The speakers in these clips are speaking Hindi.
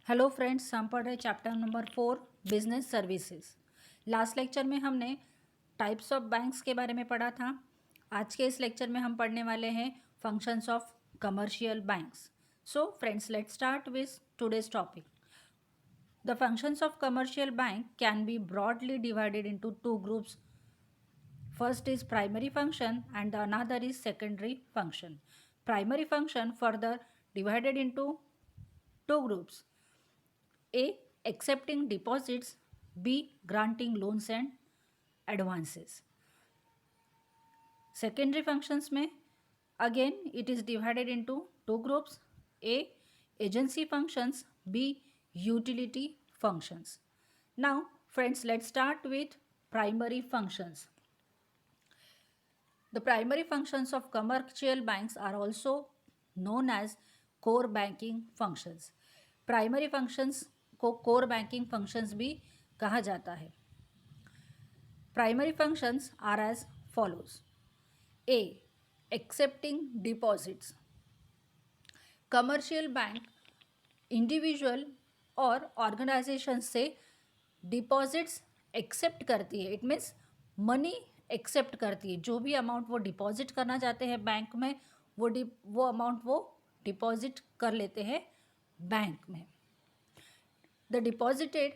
हेलो फ्रेंड्स, हम पढ़ रहे chapter number 4 business services. Last lecture में हमने टाइप्स ऑफ बैंक्स के बारे में पढ़ा था। आज के इस लेक्चर में हम पढ़ने वाले हैं functions of commercial banks. So friends, let's start with today's topic. The functions of commercial bank can be broadly divided into two groups. First is primary function and the another is secondary function. Primary function further divided into two groups: A. Accepting deposits. B. Granting loans and advances. Secondary functions में again it is divided into two groups: A. Agency functions. B. Utility functions. Now friends, let's start with primary functions. The primary functions of commercial banks are also known as core banking functions. Primary functions को core banking functions भी कहा जाता है. Primary functions are as follows: A. Accepting deposits. Commercial bank individual और ऑर्गेनाइजेशन से डिपॉजिट्स एक्सेप्ट करती है. इट मीन्स मनी एक्सेप्ट करती है. जो भी अमाउंट वो डिपॉजिट करना चाहते हैं बैंक में, वो अमाउंट वो डिपॉजिट कर लेते हैं बैंक में. The deposited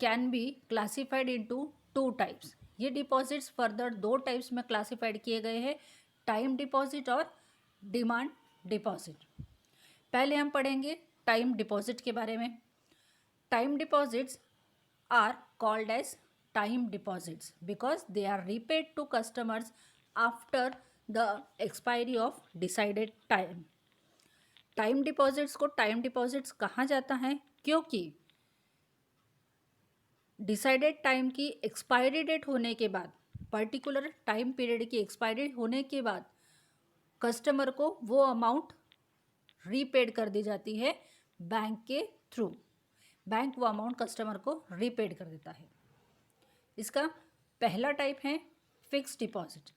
can be classified into two types. ये डिपॉजिट्स फर्दर दो टाइप्स में क्लासिफाइड किए गए हैं: टाइम डिपॉजिट और डिमांड डिपॉजिट. पहले हम पढ़ेंगे टाइम डिपॉजिट के बारे में. Time deposits are called as time deposits because they are repaid to customers after the expiry of decided time. Time deposits को टाइम डिपॉजिट्स कहा जाता है क्योंकि डिसाइडेड टाइम की एक्सपायरी डेट होने के बाद, पर्टिकुलर टाइम पीरियड की एक्सपायरी होने के बाद कस्टमर को वो अमाउंट रीपेड कर दी जाती है बैंक के थ्रू. बैंक वो अमाउंट कस्टमर को रीपेड कर देता है. इसका पहला टाइप है fixed deposit.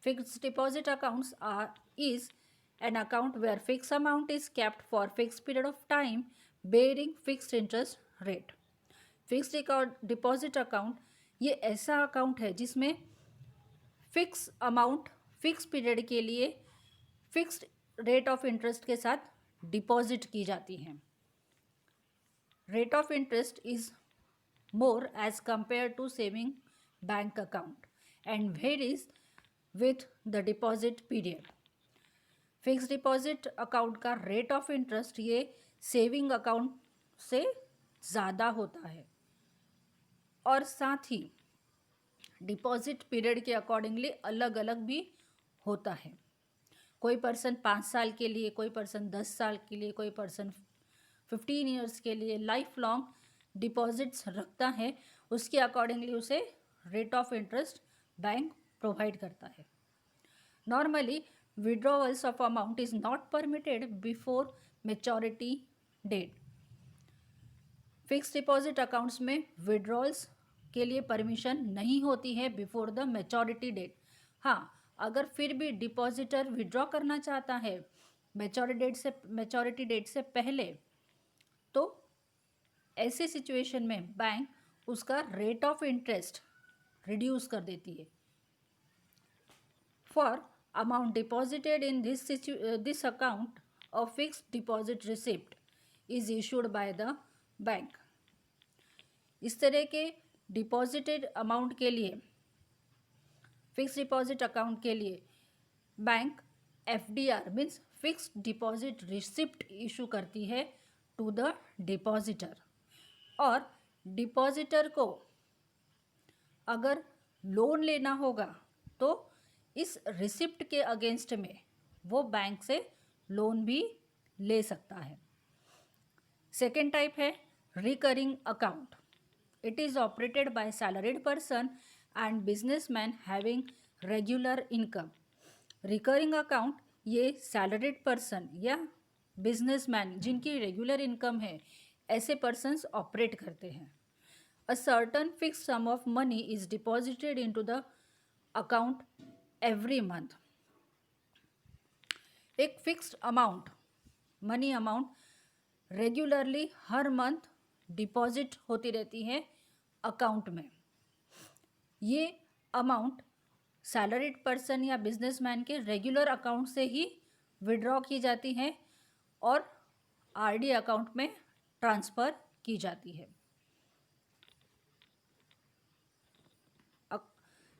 Fixed deposit accounts is an account where fix amount is kept for fix period of time bearing fixed interest rate. Fixed deposit account ये ऐसा अकाउंट है जिसमें फिक्स अमाउंट फिक्स पीरियड के लिए फिक्स्ड रेट ऑफ इंटरेस्ट के साथ डिपॉजिट की जाती है. Rate of interest is more as compare to saving bank account and varies with the deposit period. Fix deposit account का रेट ऑफ इंटरेस्ट ये सेविंग अकाउंट से ज़्यादा होता है और साथ ही डिपॉजिट पीरियड के अकॉर्डिंगली अलग अलग भी होता है. कोई पर्सन 5 साल के लिए, कोई पर्सन 10 साल के लिए, कोई पर्सन 15 ईयर्स के लिए लाइफ लॉन्ग डिपॉजिट्स रखता है. उसके अकॉर्डिंगली उसे rate of interest bank provide करता है. Normally withdrawals of amount is not permitted before maturity date. Fix deposit accounts में विड्रॉल्स के लिए परमिशन नहीं होती है बिफोर द मेच्योरिटी डेट. हाँ, अगर फिर भी डिपॉजिटर विड्रॉ करना चाहता है मेच्योरिटी डेट से पहले, तो ऐसे सिचुएशन में बैंक उसका रेट ऑफ इंटरेस्ट रिड्यूस कर देती है. For amount deposited in this account a fixed deposit receipt is issued by the bank. इस तरह के डिपॉजिटेड अमाउंट के लिए, फिक्स डिपॉजिट अकाउंट के लिए bank FDR means fixed deposit receipt issue करती है टू द डिपॉजिटर. और डिपॉजिटर को अगर लोन लेना होगा तो इस रिसिप्ट के अगेंस्ट में वो बैंक से लोन भी ले सकता है. सेकेंड टाइप है recurring account. It is operated by salaried person and businessman having regular income. Recurring account ये सैलरीड पर्सन या बिजनेसमैन जिनकी रेगुलर इनकम है, ऐसे पर्सन्स ऑपरेट करते हैं. A certain fix sum of money is deposited into the account every month. एक fixed amount, money amount regularly हर मंथ डिपॉजिट होती रहती है अकाउंट में। ये अमाउंट सैलरीड पर्सन या बिजनेसमैन के रेगुलर अकाउंट से ही विड्रॉ की जाती है और आरडी अकाउंट में ट्रांसफ़र की जाती है।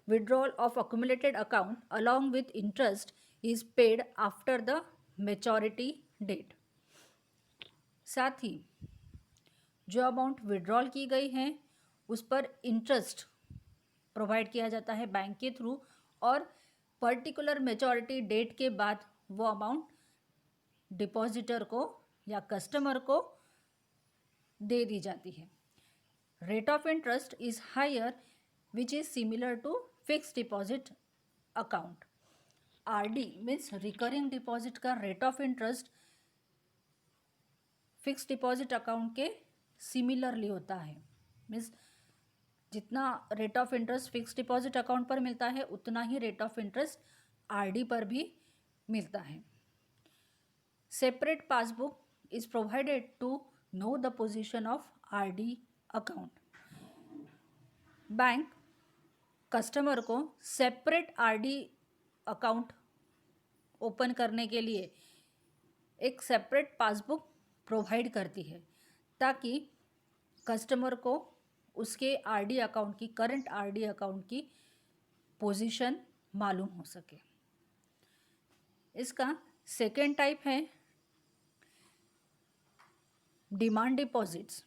Withdrawal of accumulated account along with interest is paid after the maturity date. साथ ही जो अमाउंट विड्रॉल की गई है उस पर इंटरेस्ट प्रोवाइड किया जाता है बैंक के थ्रू और पर्टिकुलर मैच्योरिटी डेट के बाद वो अमाउंट डिपॉजिटर को या कस्टमर को दे दी जाती है। Rate of interest is higher which is similar to fix deposit account. RD means recurring deposit का rate of interest fix deposit account के सिमिलरली होता है। मीन्स जितना rate of interest fix deposit account पर मिलता है उतना ही रेट ऑफ इंटरेस्ट आरडी पर भी मिलता है। Separate passbook is provided to know the position of RD account. Bank customer को सेपरेट आरडी अकाउंट ओपन करने के लिए एक सेपरेट पासबुक प्रोवाइड करती है ताकि कस्टमर को उसके आरडी अकाउंट की करंट आरडी अकाउंट की पोजीशन मालूम हो सके। इसका सेकेंड टाइप है demand deposits.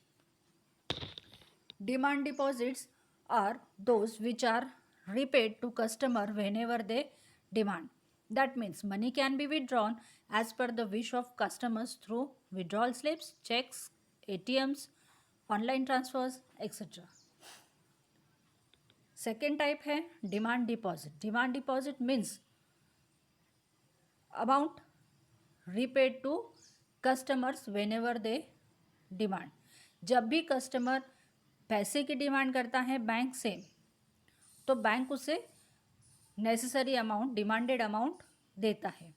Demand deposits are those which are repaid to customer whenever they demand. That means money can be withdrawn as per the wish of customers through withdrawal slips, checks, ATMs, online transfers, etc. Second type है demand deposit. Demand deposit means amount repaid to customers whenever they demand. जब भी कस्टमर पैसे की डिमांड करता है बैंक से तो बैंक उसे नेसेसरी अमाउंट डिमांडेड अमाउंट देता है।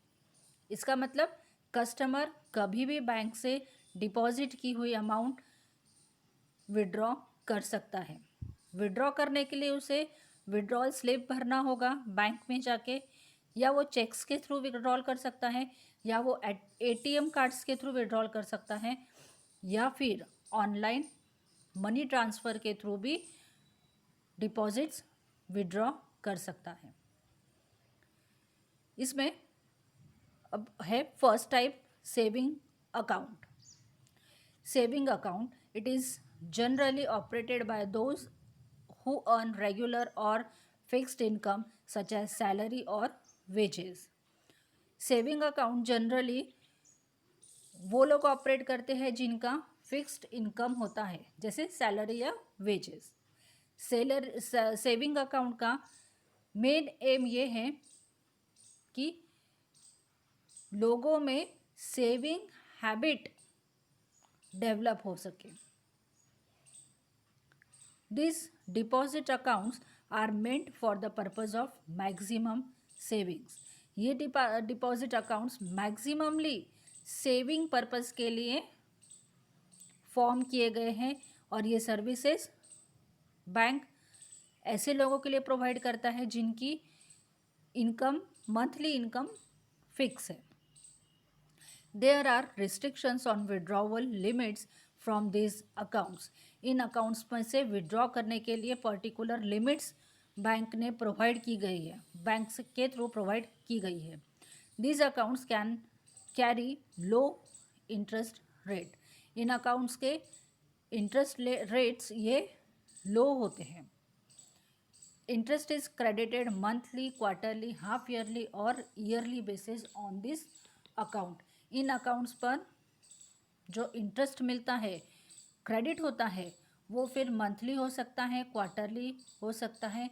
इसका मतलब कस्टमर कभी भी बैंक से डिपॉजिट की हुई अमाउंट विड्रॉ कर सकता है। विड्रॉ करने के लिए उसे विड्रॉल स्लिप भरना होगा बैंक में जाके, या वो चेक्स के थ्रू विड्रॉल कर सकता है, या वो एटीएम कार्ड्स के थ्रू विड्रॉल कर सकता है, या फिर ऑनलाइन मनी ट्रांसफ़र के थ्रू भी डिपॉजिट्स विड्रॉ कर सकता है। इसमें अब है first type saving account. Saving account it is generally operated by those who earn regular और fixed income such as salary और वेजेस। सेविंग अकाउंट जनरली वो लोग ऑपरेट करते हैं जिनका फिक्स्ड इनकम होता है, जैसे सैलरी या वेजेस। सेविंग अकाउंट का मेन एम ये है कि लोगों में सेविंग हैबिट डेवलप हो सके। This deposit accounts are meant for the purpose of maximum savings. ये deposit accounts maximumly saving purpose के लिए फॉर्म किए गए हैं और ये सर्विसेज बैंक ऐसे लोगों के लिए प्रोवाइड करता है जिनकी इनकम मंथली इनकम फिक्स है। There are restrictions on withdrawal limits from this accounts. इन अकाउंट्स में से विड्रॉ करने के लिए पर्टिकुलर लिमिट्स बैंक ने प्रोवाइड की गई है, बैंक के थ्रू प्रोवाइड की गई है। This accounts can carry low interest rate. इन अकाउंट्स के इंटरेस्ट रेट्स ये लो होते हैं। Interest is credited monthly, quarterly, half yearly और yearly basis on this account. इन अकाउंट्स पर जो इंटरेस्ट मिलता है, क्रेडिट होता है, वो फिर मंथली हो सकता है, क्वार्टरली हो सकता है,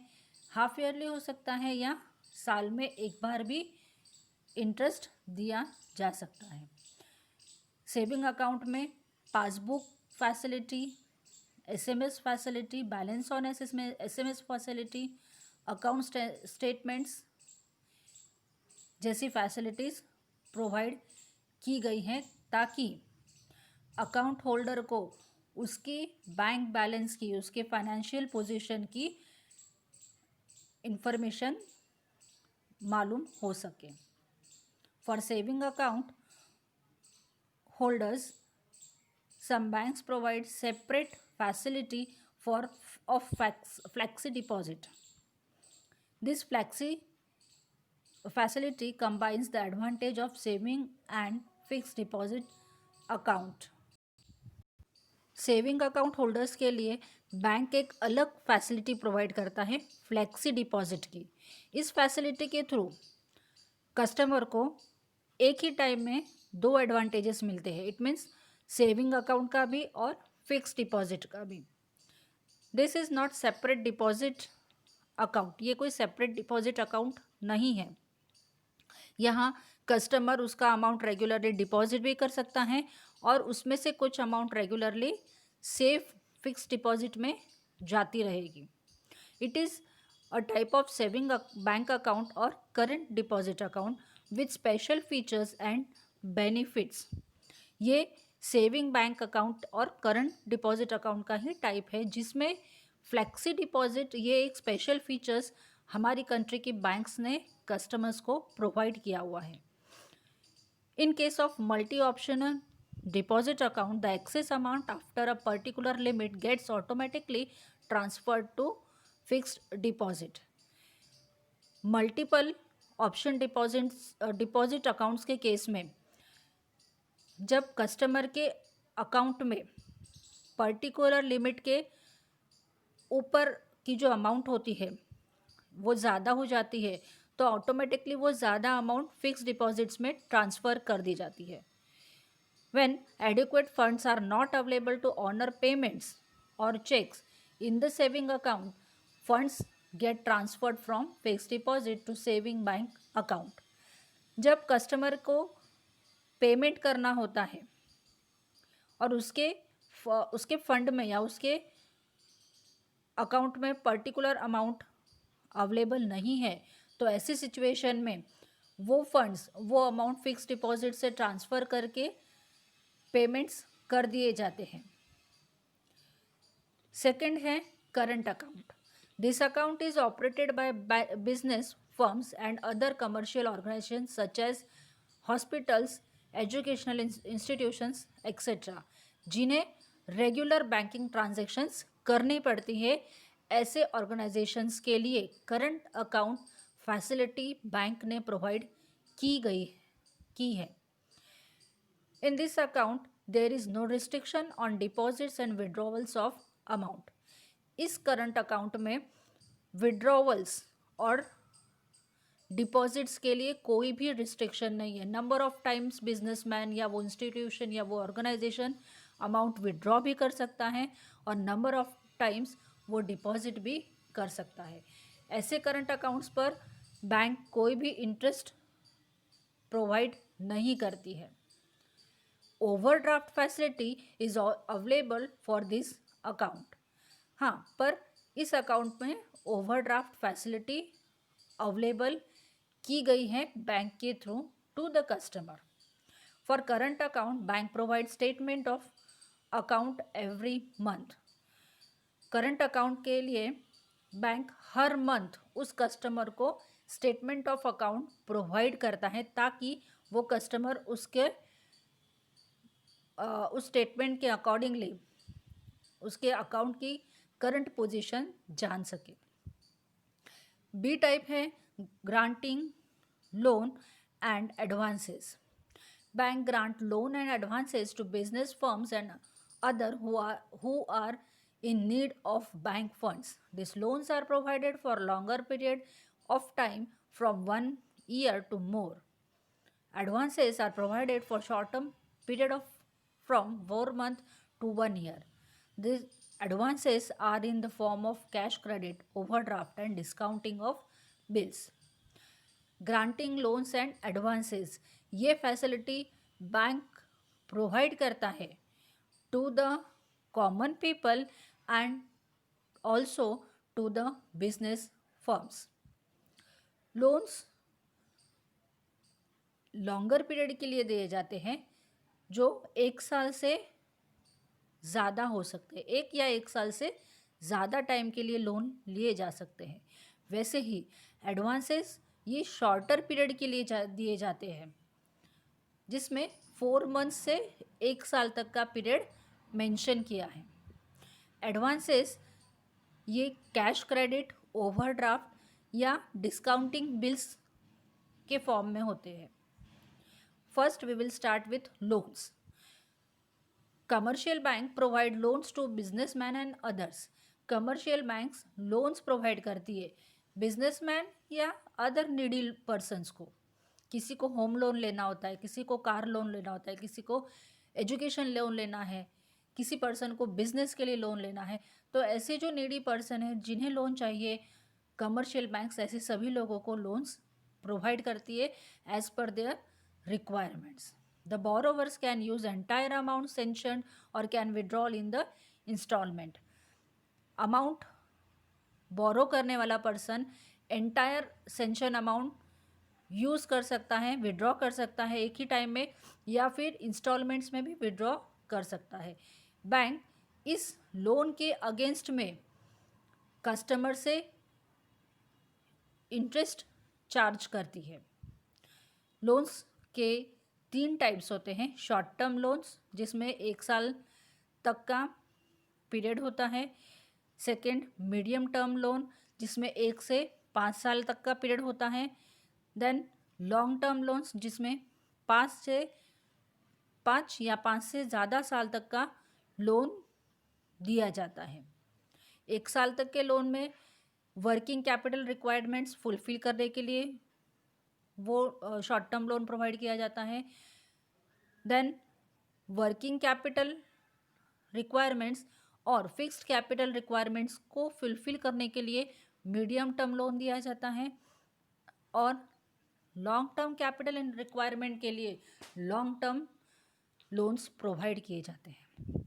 हाफ ईयरली हो सकता है, या साल में एक बार भी इंटरेस्ट दिया जा सकता है। सेविंग अकाउंट में passbook facility, SMS facility, balance on SMS facility, account statements जैसी फैसिलिटीज़ प्रोवाइड की गई हैं ताकि अकाउंट होल्डर को उसकी बैंक बैलेंस की, उसके फाइनेंशियल पोजीशन की इंफॉर्मेशन मालूम हो सके। For saving account holders, some banks provide separate facility for flexi deposit. This flexi facility combines the advantage of saving and fixed deposit account. Saving account holders के लिए बैंक एक अलग फैसिलिटी प्रोवाइड करता है फ्लेक्सी डिपॉजिट की। इस फैसिलिटी के थ्रू कस्टमर को एक ही टाइम में दो एडवांटेजेस मिलते हैं। इट मीन्स सेविंग अकाउंट का भी और फिक्स डिपॉजिट का भी। This is not separate deposit account, ये कोई सेपरेट डिपॉजिट अकाउंट नहीं है। यहाँ कस्टमर उसका अमाउंट रेगुलरली डिपॉजिट भी कर सकता है और उसमें से कुछ amount regularly safe fix deposit में जाती रहेगी। It is a type of saving bank account और current deposit account with special features and benefits. ये सेविंग बैंक अकाउंट और करंट डिपॉजिट अकाउंट का ही टाइप है जिसमें फ्लेक्सी डिपॉजिट ये एक स्पेशल फीचर्स हमारी कंट्री की बैंक्स ने कस्टमर्स को प्रोवाइड किया हुआ है। In case of multi optional deposit account, the excess amount after a particular limit gets automatically transferred to fixed deposit. Multiple option deposit accounts के केस में जब कस्टमर के अकाउंट में पर्टिकुलर लिमिट के ऊपर की जो अमाउंट होती है वो ज़्यादा हो जाती है तो ऑटोमेटिकली वो ज़्यादा अमाउंट फिक्स डिपॉजिट्स में ट्रांसफ़र कर दी जाती है। When adequate funds are not available to honor payments or checks in the saving account, funds get transferred from fixed deposit to saving bank account. जब कस्टमर को पेमेंट करना होता है और उसके फंड में या उसके अकाउंट में पर्टिकुलर अमाउंट अवेलेबल नहीं है तो ऐसी सिचुएशन में वो अमाउंट फिक्स डिपॉजिट से ट्रांसफ़र करके पेमेंट्स कर दिए जाते हैं। सेकंड है current account. This account is operated by business firms and other commercial organisation such as hospitals, educational institutions etcetera, जिन्हें रेगुलर बैंकिंग ट्रांजैक्शंस करनी पड़ती है। ऐसे ऑर्गेनाइजेशंस के लिए करंट अकाउंट फैसिलिटी बैंक ने प्रोवाइड की है। In this account, there is no restriction on deposits and withdrawals of amount. इस करंट अकाउंट में विड्रॉवल्स और डिपॉजिट्स के लिए कोई भी रिस्ट्रिक्शन नहीं है। नंबर ऑफ टाइम्स बिजनेसमैन या वो इंस्टीट्यूशन या वो ऑर्गेनाइजेशन अमाउंट विड्रॉ भी कर सकता है और नंबर ऑफ टाइम्स वो डिपॉजिट भी कर सकता है। ऐसे करंट अकाउंट्स पर बैंक कोई भी इंटरेस्ट प्रोवाइड नहीं करती है। Overdraft facility is available for this account. हाँ, पर इस अकाउंट में ओवरड्राफ्ट फैसिलिटी अवेलेबल की गई है बैंक के through to the customer. For current account bank provide statement of account every month. Current account के लिए बैंक हर मंथ उस कस्टमर को स्टेटमेंट ऑफ अकाउंट प्रोवाइड करता है ताकि वो कस्टमर उस स्टेटमेंट के अकॉर्डिंगली उसके अकाउंट की करंट पोजीशन जान सके। बी टाइप है granting loan and advances. Bank grant loan and advances to business firms and other who are in need of bank funds. These loans are provided for longer period of time from 1 year to more. Advances are provided for short-term period of from 4 months to 1 year. These advances are in the form of cash credit, overdraft and discounting of bills. Granting loans and advances, ये फैसिलिटी बैंक प्रोवाइड करता है to the common people and also to the business firms. Loans longer period के लिए दिए जाते हैं जो 1 साल से ज़्यादा हो सकते हैं, 1 या 1 साल से ज़्यादा टाइम के लिए लोन लिए जा सकते हैं। वैसे ही एडवांसेस ये शॉर्टर पीरियड के लिए दिए जाते हैं, जिसमें 4 मंथ से 1 साल तक का पीरियड मेंशन किया है। एडवांसेस ये कैश क्रेडिट, ओवरड्राफ्ट या डिस्काउंटिंग बिल्स के फॉर्म में होते हैं। First we will start with loans. Commercial bank provide loans to businessman and others. Commercial banks loans provide करती है बिजनेसमैन या अदर नीडी पर्सन्स को। किसी को होम लोन लेना होता है, किसी को कार लोन लेना होता है, किसी को एजुकेशन लोन लेना है, किसी पर्सन को बिजनेस के लिए लोन लेना है। तो ऐसे जो नीडी पर्सन है जिन्हें लोन चाहिए, कमर्शियल बैंक्स ऐसे सभी लोगों को लोन्स प्रोवाइड करती है एज पर their requirements. The borrowers can use entire amount sanctioned or can withdraw in the installment. Amount borrow करने वाला person entire sanction amount use कर सकता है, विड्रॉ कर सकता है एक ही टाइम में, या फिर इंस्टॉलमेंट्स में भी विड्रॉ कर सकता है। बैंक इस लोन के अगेंस्ट में कस्टमर से इंटरेस्ट चार्ज करती है। लोन्स के 3 टाइप्स होते हैं। शॉर्ट टर्म लोन्स जिसमें 1 साल तक का पीरियड होता है। सेकंड, मीडियम टर्म लोन जिसमें 1 से 5 साल तक का पीरियड होता है। देन लॉन्ग टर्म लोन्स जिसमें 5 या 5 से ज़्यादा साल तक का लोन दिया जाता है। 1 साल तक के लोन में वर्किंग कैपिटल रिक्वायरमेंट्स फुलफिल करने के लिए वो शॉर्ट टर्म लोन प्रोवाइड किया जाता है। देन वर्किंग कैपिटल रिक्वायरमेंट्स और फिक्स्ड कैपिटल रिक्वायरमेंट्स को फुलफिल करने के लिए मीडियम टर्म लोन दिया जाता है, और long term capital and requirement के लिए लॉन्ग टर्म लोन्स प्रोवाइड किए जाते हैं।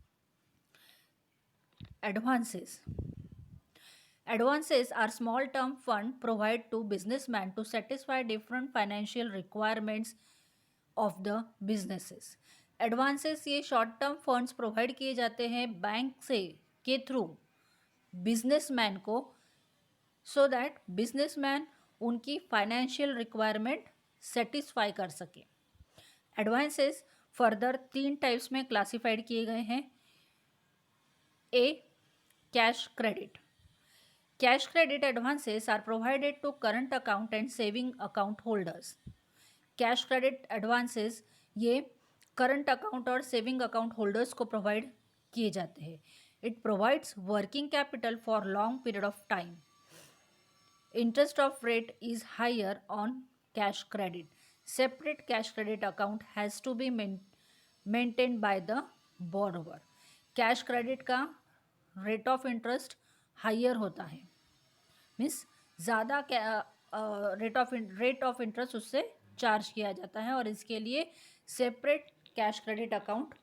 Advances Advances are small term fund provided to businessmen to satisfy different financial requirements of the businesses. Advances ये short term funds provide किए जाते हैं बैंक से के थ्रू बिजनेसमैन को, so that बिजनेसमैन उनकी फाइनेंशियल रिक्वायरमेंट सेटिस्फाई कर सके। एडवांसेस फर्दर 3 टाइप्स में क्लासिफाइड किए गए हैं। A, cash credit. Cash credit advances are provided to current account and saving account holders. Cash credit advances ये current account और saving account holders को provide किए जाते हैं। It provides working capital for long period of time. Interest of rate is higher on cash credit. Separate cash credit account has to be maintained by the borrower. Cash credit का rate of interest हायर होता है, मीन्स ज़्यादा रेट ऑफ इंटरेस्ट उससे चार्ज किया जाता है, और इसके लिए separate cash credit account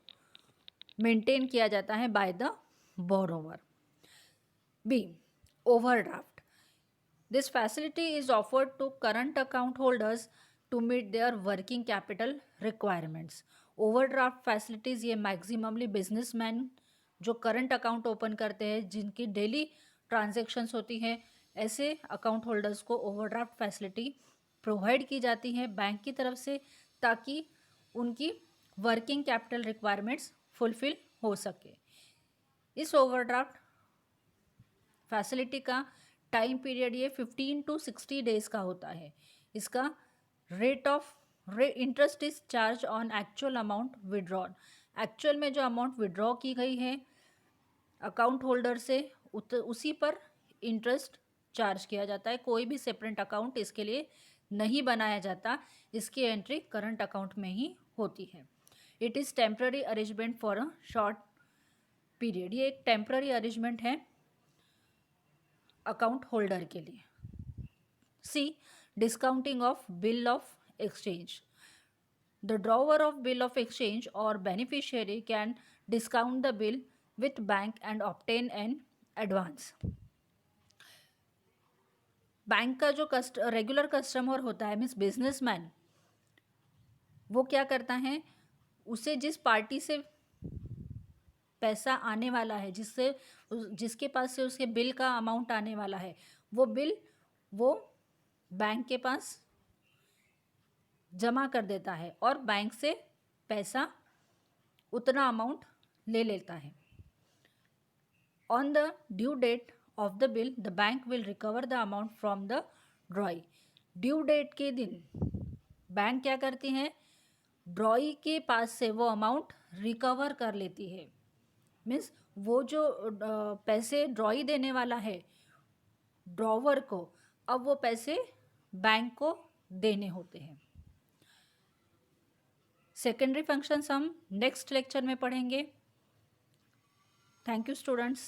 maintain किया जाता है by the borrower. B, overdraft. This facility is offered to current account holders to meet their working capital requirements. Overdraft facilities ये मैक्सिममली बिजनेसमैन जो करंट अकाउंट ओपन करते हैं, जिनकी डेली ट्रांजैक्शंस होती हैं, ऐसे अकाउंट होल्डर्स को ओवरड्राफ्ट फैसिलिटी प्रोवाइड की जाती है बैंक की तरफ से, ताकि उनकी वर्किंग कैपिटल रिक्वायरमेंट्स फुलफिल हो सके। इस ओवरड्राफ्ट फैसिलिटी का टाइम पीरियड ये 15 to 60 डेज का होता है। इसका interest is charge on actual amount withdrawn. Actual में जो अमाउंट विड्रॉ की गई है अकाउंट होल्डर से उसी पर इंटरेस्ट चार्ज किया जाता है। कोई भी सेपरेट अकाउंट इसके लिए नहीं बनाया जाता, इसकी एंट्री करंट अकाउंट में ही होती है। It is temporary arrangement for a short period. ये एक टेम्प्ररी अरेंजमेंट है अकाउंट होल्डर के लिए। C, discounting of bill of exchange. The drawer of bill of exchange और beneficiary can discount the bill with bank and obtain an advance. Bank का जो रेगुलर कस्टमर होता है, मीन्स बिजनेसमैन, वो क्या करता है, उसे जिस पार्टी से पैसा आने वाला है, जिसके पास से उसके बिल का अमाउंट आने वाला है, वो बिल वो बैंक के पास जमा कर देता है और बैंक से पैसा उतना अमाउंट ले लेता है। On the due date of the bill the bank will recover the amount from the drawee. Due date के दिन बैंक क्या करती है, ड्रॉई के पास से वो अमाउंट रिकवर कर लेती है। मीन्स वो जो पैसे ड्रॉई देने वाला है ड्रॉवर को, अब वो पैसे बैंक को देने होते हैं। सेकेंडरी फंक्शंस हम नेक्स्ट लेक्चर में पढ़ेंगे। Thank you students.